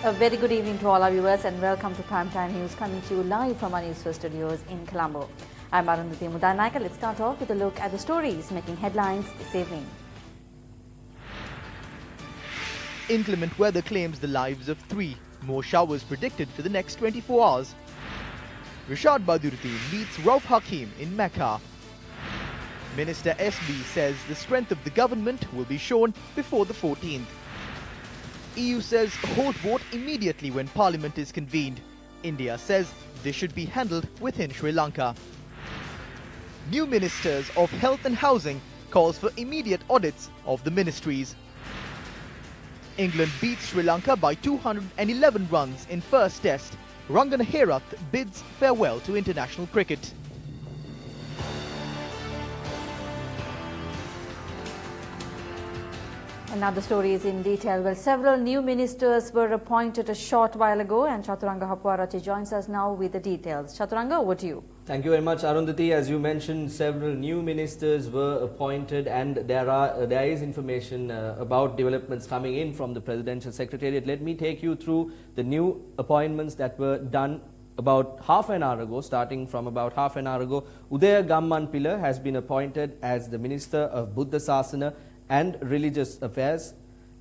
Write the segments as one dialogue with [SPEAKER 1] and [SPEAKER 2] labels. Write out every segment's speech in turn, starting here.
[SPEAKER 1] A very good evening to all our viewers and welcome to Primetime News coming to you live from our Newsfirst studios in Colombo. I'm Arundhati. Let's start off with a look at the stories making headlines this evening.
[SPEAKER 2] Inclement weather claims the lives of 3. More showers predicted for the next 24 hours. Rashad Badurti meets Rauf Hakim in Mecca. Minister SB says the strength of the government will be shown before the 14th. EU says hold vote immediately when parliament is convened. India says this should be handled within Sri Lanka. New ministers of health and housing calls for immediate audits of the ministries. England beats Sri Lanka by 211 runs in first test. Rangana Herath bids farewell to international cricket.
[SPEAKER 1] And now the story is in detail. Well, several new ministers were appointed a short while ago and Chaturanga Hapwarachi joins us now with the details. Chaturanga, over to you.
[SPEAKER 3] Thank you very much, Arundhati. As you mentioned, several new ministers were appointed and there is information about developments coming in from the Presidential Secretariat. Let me take you through the new appointments that were done about half an hour ago, starting from about half an hour ago. Udaya Gammanpila has been appointed as the Minister of Buddha Sasana and Religious Affairs,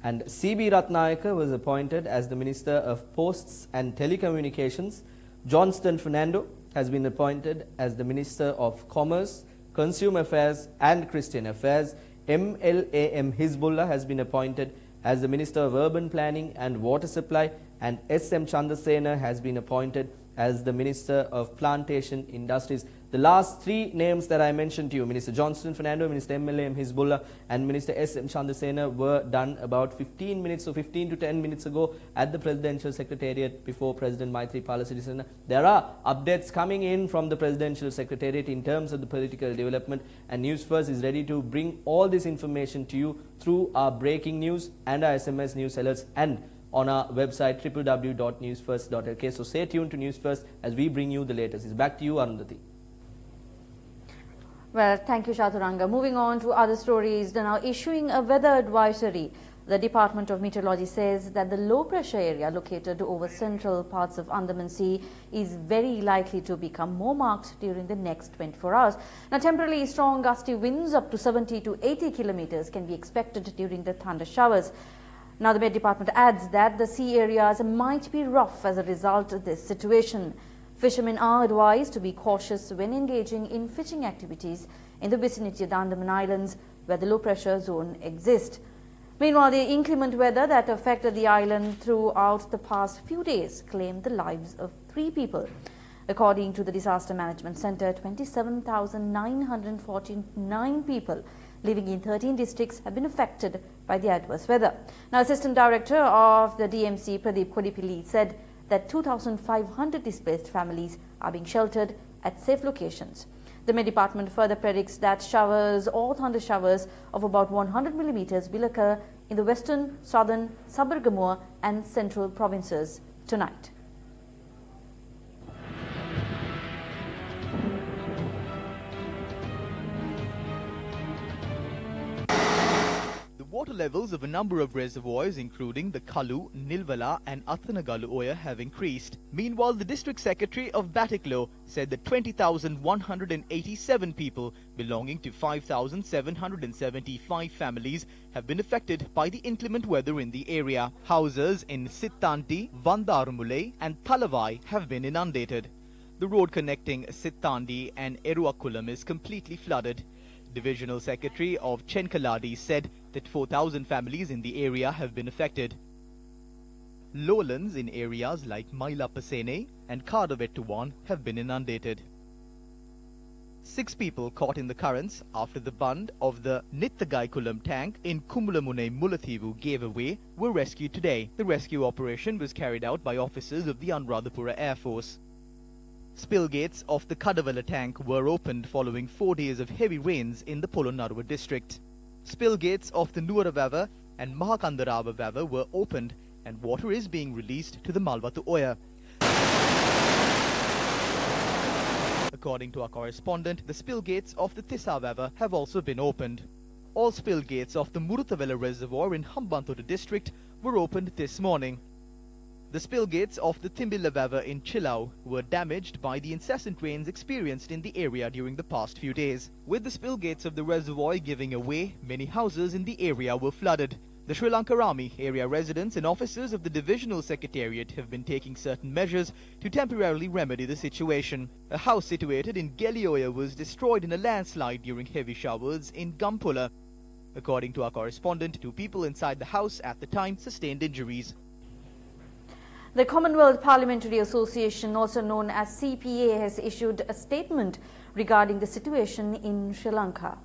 [SPEAKER 3] and C.B. Ratnayaka was appointed as the Minister of Posts and Telecommunications. Johnston Fernando has been appointed as the Minister of Commerce, Consumer Affairs and Christian Affairs. MLAM Hizbullah has been appointed as the Minister of Urban Planning and Water Supply, and S.M. Chandrasena has been appointed as the Minister of Plantation Industries. The last 3 names that I mentioned to you, Minister Johnston Fernando, Minister MLAM Hizbullah and Minister S.M. Chandrasena, were done about 15 minutes or 15 to 10 minutes ago at the Presidential Secretariat before President Maithripala Sirisena. There are updates coming in from the Presidential Secretariat in terms of the political development, and Newsfirst is ready to bring all this information to you through our breaking news and our SMS news alerts and on our website www.newsfirst.lk. So stay tuned to Newsfirst as we bring you the latest. It's back to you, Arundhati.
[SPEAKER 1] Well, thank you, Chaturanga. Moving on to other stories, they're now issuing a weather advisory. The Department of Meteorology says that the low pressure area located over central parts of Andaman Sea is very likely to become more marked during the next 24 hours. Now, temporarily strong gusty winds up to 70 to 80 kilometers can be expected during the thunder showers. Now, the Met Department adds that the sea areas might be rough as a result of this situation. Fishermen are advised to be cautious when engaging in fishing activities in the vicinity of the Andaman Islands where the low pressure zone exists. Meanwhile, the inclement weather that affected the island throughout the past few days claimed the lives of 3 people. According to the Disaster Management Center, 27,949 people living in 13 districts have been affected by the adverse weather. Now, Assistant Director of the DMC, Pradeep Kodipilli, said that 2,500 displaced families are being sheltered at safe locations. The Met Department further predicts that showers or thunder showers of about 100 millimeters will occur in the western, southern, Sabargamur and central provinces tonight.
[SPEAKER 2] Water levels of a number of reservoirs including the Kalu, Nilvala and Athanagalu Oya have increased. Meanwhile, the District Secretary of Batiklo said that 20,187 people belonging to 5,775 families have been affected by the inclement weather in the area. Houses in Sittanti, Vandarumule and Thalavai have been inundated. The road connecting Sittandi and Eruakulam is completely flooded. Divisional Secretary of Chenkaladi said that 4,000 families in the area have been affected. Lowlands in areas like Mailapasene and Kadavettuwan have been inundated. 6 people caught in the currents after the bund of the Nittagaikulam tank in Kumulamune Mulathivu gave away were rescued today. The rescue operation was carried out by officers of the Anuradhapura Air Force. Spill gates of the Kadavala tank were opened following 4 days of heavy rains in the Polonnaruwa district. Spill gates of the Nuaravava and Mahakandarava Vava were opened and water is being released to the Malvatu Oya. According to our correspondent, the spill gates of the Tisavava have also been opened. All spill gates of the Murutavela reservoir in Hambantota district were opened this morning. The spill gates of the Timbilavava in Chilau were damaged by the incessant rains experienced in the area during the past few days. With the spill gates of the reservoir giving away, many houses in the area were flooded. The Sri Lanka Army, area residents and officers of the Divisional Secretariat have been taking certain measures to temporarily remedy the situation. A house situated in Gelioya was destroyed in a landslide during heavy showers in Gampula. According to our correspondent, 2 people inside the house at the time sustained injuries.
[SPEAKER 1] The Commonwealth Parliamentary Association, also known as CPA, has issued a statement regarding the situation in Sri Lanka.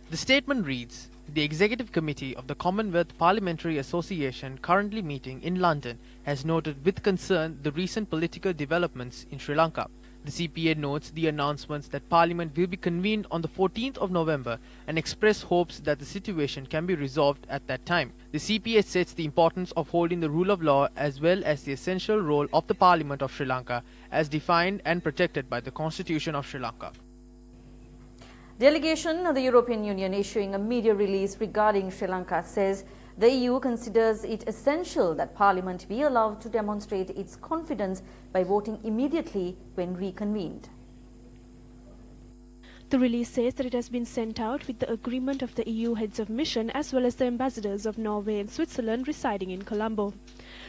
[SPEAKER 4] The statement reads, "The Executive Committee of the Commonwealth Parliamentary Association, currently meeting in London, has noted with concern the recent political developments in Sri Lanka. The CPA notes the announcements that Parliament will be convened on the 14th of November and express hopes that the situation can be resolved at that time. The CPA sets the importance of holding the rule of law as well as the essential role of the Parliament of Sri Lanka as defined and protected by the Constitution of Sri Lanka."
[SPEAKER 1] Delegation of the European Union issuing a media release regarding Sri Lanka says the EU considers it essential that Parliament be allowed to demonstrate its confidence by voting immediately when reconvened.
[SPEAKER 5] The release says that it has been sent out with the agreement of the EU heads of mission as well as the ambassadors of Norway and Switzerland residing in Colombo.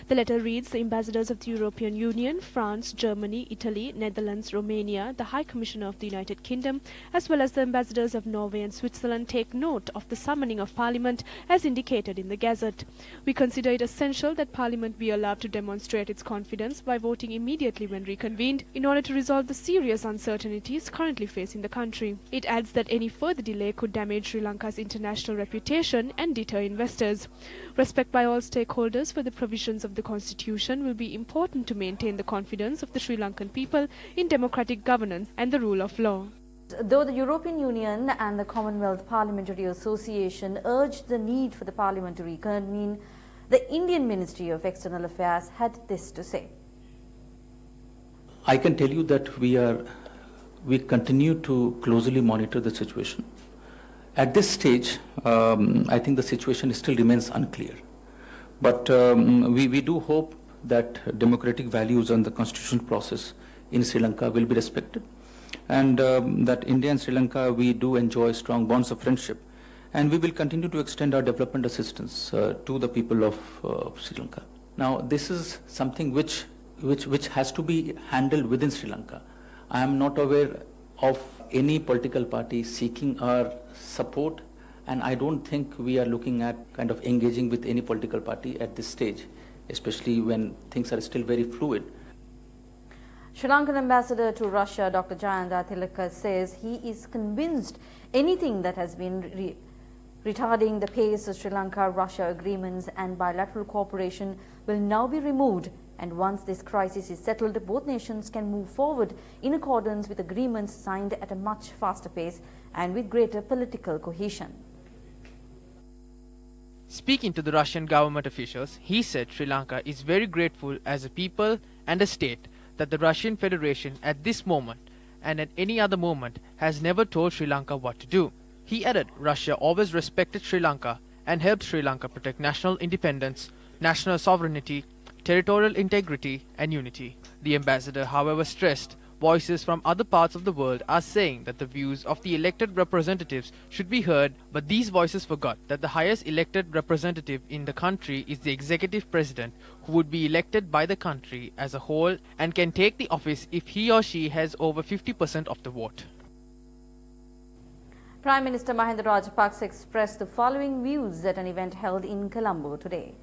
[SPEAKER 5] The letter reads, "The ambassadors of the European Union, France, Germany, Italy, Netherlands, Romania, the High Commissioner of the United Kingdom, as well as the ambassadors of Norway and Switzerland take note of the summoning of Parliament as indicated in the Gazette. We consider it essential that Parliament be allowed to demonstrate its confidence by voting immediately when reconvened in order to resolve the serious uncertainties currently facing the country." It adds that any further delay could damage Sri Lanka's international reputation and deter investors. Respect by all stakeholders for the provisions of the Constitution will be important to maintain the confidence of the Sri Lankan people in democratic governance and the rule of law.
[SPEAKER 1] Though the European Union and the Commonwealth Parliamentary Association urged the need for the Parliament to reconvene, the Indian Ministry of External Affairs had this to say.
[SPEAKER 6] I can tell you that we continue to closely monitor the situation. At this stage, I think the situation still remains unclear. But we do hope that democratic values and the constitutional process in Sri Lanka will be respected, and that India and Sri Lanka, we do enjoy strong bonds of friendship, and we will continue to extend our development assistance to the people of Sri Lanka. Now, this is something which has to be handled within Sri Lanka. I am not aware of any political party seeking our support, and I don't think we are looking at kind of engaging with any political party at this stage, especially when things are still very fluid.
[SPEAKER 1] Sri Lankan Ambassador to Russia, Dr. Jayanta Tilaka, says he is convinced anything that has been retarding the pace of Sri Lanka-Russia agreements and bilateral cooperation will now be removed, and once this crisis is settled, both nations can move forward in accordance with agreements signed at a much faster pace and with greater political cohesion.
[SPEAKER 4] Speaking to the Russian government officials, he said Sri Lanka is very grateful as a people and a state that the Russian Federation at this moment and at any other moment has never told Sri Lanka what to do. He added Russia always respected Sri Lanka and helped Sri Lanka protect national independence, national sovereignty, territorial integrity and unity. The ambassador, however, stressed voices from other parts of the world are saying that the views of the elected representatives should be heard, but these voices forgot that the highest elected representative in the country is the executive president, who would be elected by the country as a whole and can take the office if he or she has over 50% of the vote.
[SPEAKER 1] Prime Minister Mahinda Rajapaksa expressed the following views at an event held in Colombo today.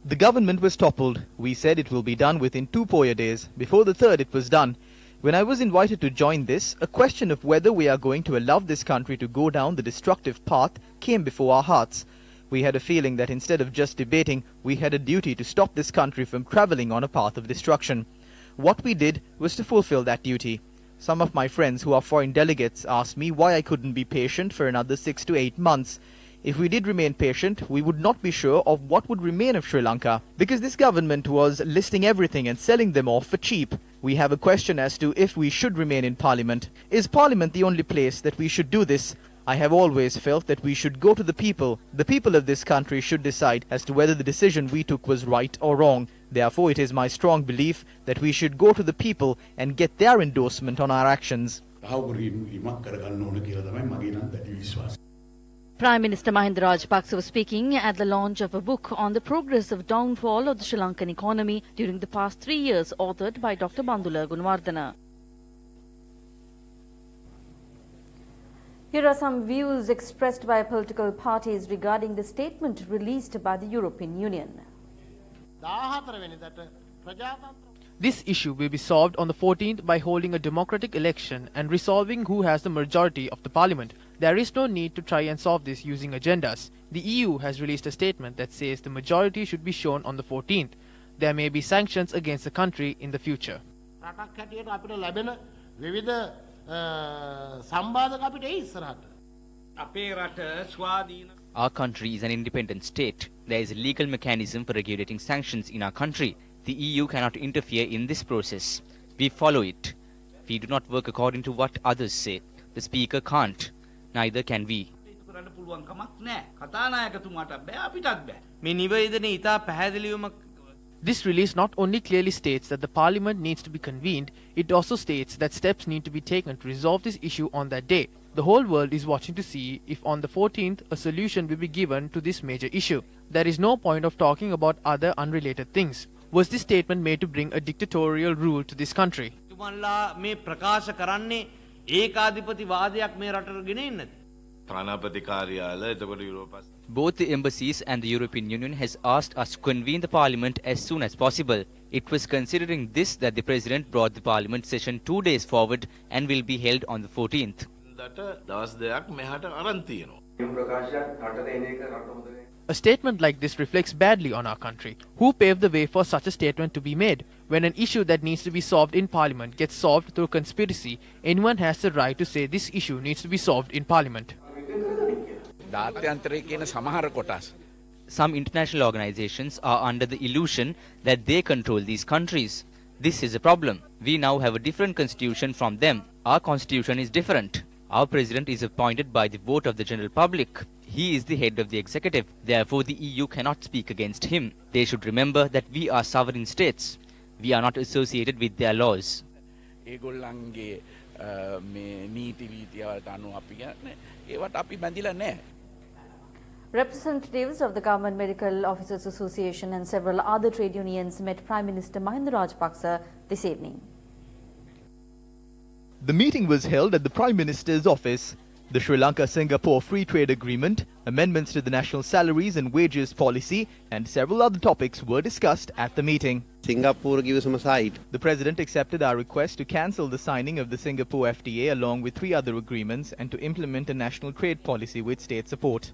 [SPEAKER 2] The government was toppled. We said it will be done within 2 Poya days. Before the 3rd, it was done. When I was invited to join this, a question of whether we are going to allow this country to go down the destructive path came before our hearts. We had a feeling that instead of just debating, we had a duty to stop this country from traveling on a path of destruction. What we did was to fulfill that duty. Some of my friends who are foreign delegates asked me why I couldn't be patient for another 6 to 8 months. If we did remain patient, we would not be sure of what would remain of Sri Lanka, because this government was listing everything and selling them off for cheap. We have a question as to if we should remain in Parliament. Is Parliament the only place that we should do this? I have always felt that we should go to the people. The people of this country should decide as to whether the decision we took was right or wrong. Therefore, it is my strong belief that we should go to the people and get their endorsement on our actions.
[SPEAKER 1] Prime Minister Mahinda Rajapaksa was speaking at the launch of a book on the progress of downfall of the Sri Lankan economy during the past 3 years, authored by Dr. Bandula Gunawardena. Here are some views expressed by political parties regarding the statement released by the European Union.
[SPEAKER 4] This issue will be solved on the 14th by holding a democratic election and resolving who has the majority of the parliament. There is no need to try and solve this using agendas. The EU has released a statement that says the majority should be shown on the 14th. There may be sanctions against the country in the future.
[SPEAKER 7] Our country is an independent state. There is a legal mechanism for regulating sanctions in our country. The EU cannot interfere in this process. We follow it. We do not work according to what others say. The Speaker can't. Neither can we.
[SPEAKER 4] This release not only clearly states that the Parliament needs to be convened, it also states that steps need to be taken to resolve this issue on that day. The whole world is watching to see if on the 14th a solution will be given to this major issue. There is no point of talking about other unrelated things. Was this statement made to bring a dictatorial rule to this country?
[SPEAKER 7] Both the embassies and the European Union has asked us to convene the Parliament as soon as possible. It was considering this that the President brought the Parliament session 2 days forward and will be held on the 14th.
[SPEAKER 4] A statement like this reflects badly on our country. Who paved the way for such a statement to be made? When an issue that needs to be solved in Parliament gets solved through conspiracy, anyone has the right to say this issue needs to be solved in Parliament.
[SPEAKER 7] Some international organizations are under the illusion that they control these countries. This is a problem. We now have a different constitution from them. Our constitution is different. Our president is appointed by the vote of the general public. He is the head of the executive. Therefore, the EU cannot speak against him. They should remember that we are sovereign states. We are not associated with their laws.
[SPEAKER 1] Representatives of the Government Medical Officers Association and several other trade unions met Prime Minister Mahinda Rajapaksa this evening.
[SPEAKER 2] The meeting was held at the Prime Minister's office. The Sri Lanka-Singapore Free Trade Agreement, amendments to the National Salaries and Wages Policy and several other topics were discussed at the meeting. The President accepted our request to cancel the signing of the Singapore FTA along with 3 other agreements and to implement a national trade policy with state support.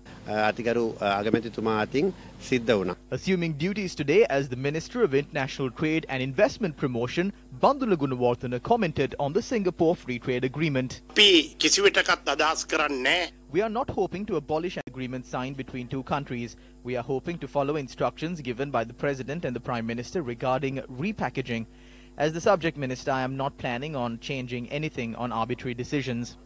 [SPEAKER 2] Assuming duties today as the Minister of International Trade and Investment Promotion, Bandula Gunawardena commented on the Singapore Free Trade Agreement. We are not hoping to abolish an agreement signed between 2 countries. We are hoping to follow instructions given by the President and the Prime Minister regarding repackaging. As the subject minister, I am not planning on changing anything on arbitrary decisions.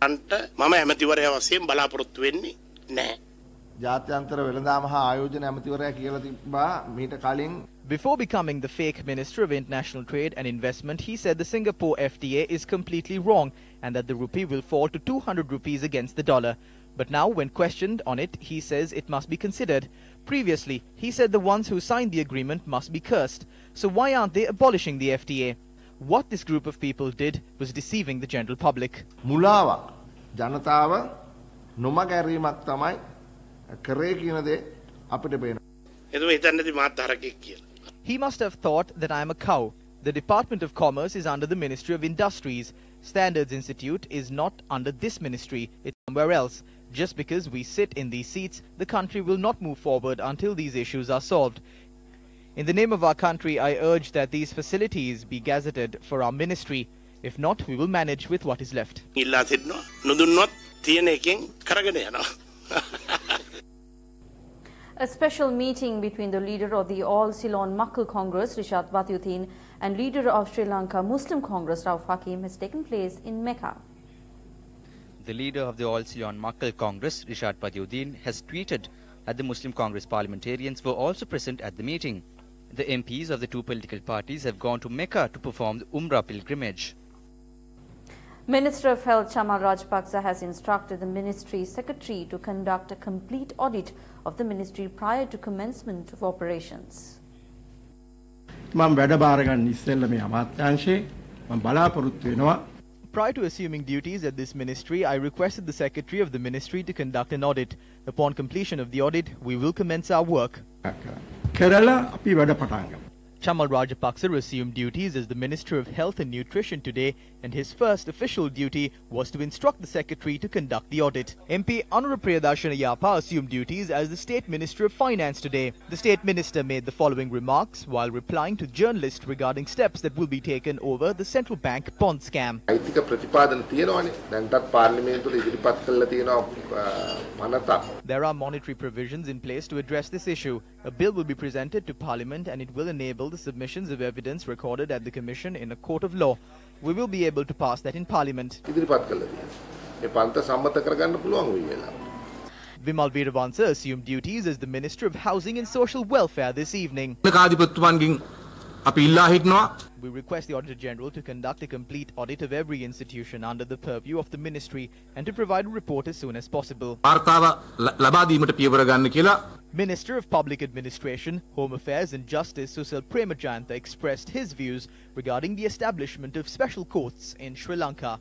[SPEAKER 2] Before becoming the fake Minister of International Trade and Investment, he said the Singapore FTA is completely wrong and that the rupee will fall to 200 rupees against the dollar. But now, when questioned on it, he says it must be considered. Previously, he said the ones who signed the agreement must be cursed. So why aren't they abolishing the FTA? What this group of people did was deceiving the general public.
[SPEAKER 8] මුලාවක් ජනතාව නොමගැරීමක් තමයි කරේ කියන දේ අපිට පේනවා.
[SPEAKER 2] He must have thought that I am a cow. The Department of Commerce is under the Ministry of Industries. Standards Institute is not under this ministry, it's somewhere else. Just because we sit in these seats, the country will not move forward until these issues are solved. In the name of our country, I urge that these facilities be gazetted for our ministry. If not, we will manage with what is left.
[SPEAKER 1] A special meeting between the leader of the All Ceylon Muckle Congress, Rishat Watyuddin, and leader of Sri Lanka Muslim Congress, Rauf Hakim, has taken place in Mecca.
[SPEAKER 7] The leader of the All Ceylon Muckle Congress, Rishat Watyuddin, has tweeted that the Muslim Congress parliamentarians were also present at the meeting. The MPs of the two political parties have gone to Mecca to perform the Umrah pilgrimage.
[SPEAKER 1] Minister of Health Chamal Rajapaksa has instructed the ministry secretary to conduct a complete audit of the ministry prior to commencement of operations.
[SPEAKER 2] Prior to assuming duties at this ministry, I requested the secretary of the ministry to conduct an audit. Upon completion of the audit, we will commence our work. Chamal Rajapaksa assumed duties as the Minister of Health and Nutrition today, and his first official duty was to instruct the Secretary to conduct the audit. MP Anura Priyadarshana Yapa assumed duties as the State Minister of Finance today. The State Minister made the following remarks while replying to journalists regarding steps that will be taken over the central bank bond scam. There are monetary provisions in place to address this issue. A bill will be presented to Parliament and it will enable the submissions of evidence recorded at the Commission in a court of law. We will be able to pass that in Parliament. Vimal Veeravansa assumed duties as the Minister of Housing and Social Welfare this evening. We request the Auditor General to conduct a complete audit of every institution under the purview of the Ministry and to provide a report as soon as possible. Minister of Public Administration, Home Affairs and Justice Susal Premajayantha expressed his views regarding the establishment of special courts in Sri Lanka.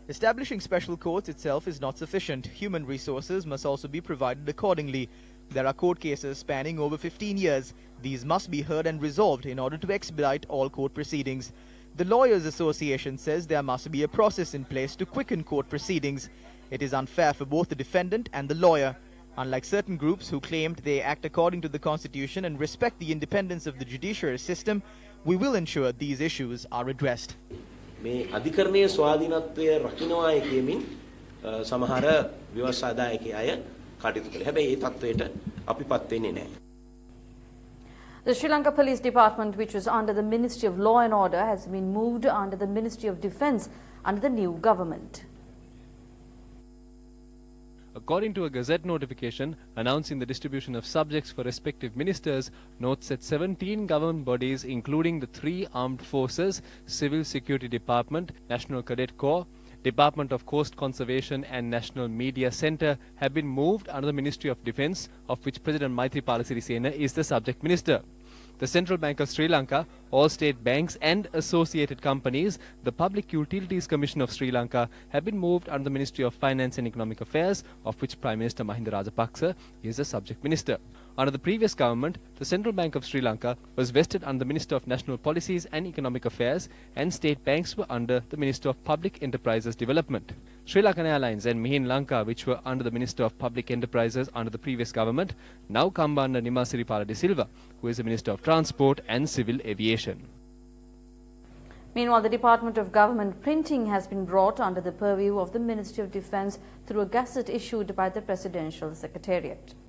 [SPEAKER 2] Establishing special courts itself is not sufficient. Human resources must also be provided accordingly. There are court cases spanning over 15 years. These must be heard and resolved in order to expedite all court proceedings. The Lawyers Association says there must be a process in place to quicken court proceedings. It is unfair for both the defendant and the lawyer. Unlike certain groups who claimed they act according to the Constitution and respect the independence of the judiciary system, we will ensure these issues are addressed.
[SPEAKER 9] මේ අධිකරණයේ ස්වාධීනත්වය රකින්නවායි කියමින් සමහර ව්‍යවස්ථාදායක අය කටයුතු කළා. හැබැයි ඒ තත්වයට අපිපත් වෙන්නේ නැහැ.
[SPEAKER 1] The Sri Lanka Police Department, which was under the Ministry of Law and Order, has been moved under the Ministry of Defence under the new government.
[SPEAKER 10] According to a gazette notification announcing the distribution of subjects for respective ministers, notes that 17 government bodies including the 3 armed forces, Civil Security Department, National Cadet Corps, Department of Coast Conservation and National Media Centre have been moved under the Ministry of Defence, of which President Maithripala Sirisena is the subject minister. The Central Bank of Sri Lanka, all state banks and associated companies, the Public Utilities Commission of Sri Lanka have been moved under the Ministry of Finance and Economic Affairs, of which Prime Minister Mahinda Rajapaksa is the subject minister. Under the previous government, the Central Bank of Sri Lanka was vested under the Minister of National Policies and Economic Affairs, and state banks were under the Minister of Public Enterprises Development. Sri Lankan Airlines and Mihin Lanka, which were under the Minister of Public Enterprises under the previous government, now come under Nima Siripala de Silva, who is the Minister of Transport and Civil Aviation.
[SPEAKER 1] Meanwhile, the Department of Government Printing has been brought under the purview of the Ministry of Defence through a gazette issued by the Presidential Secretariat.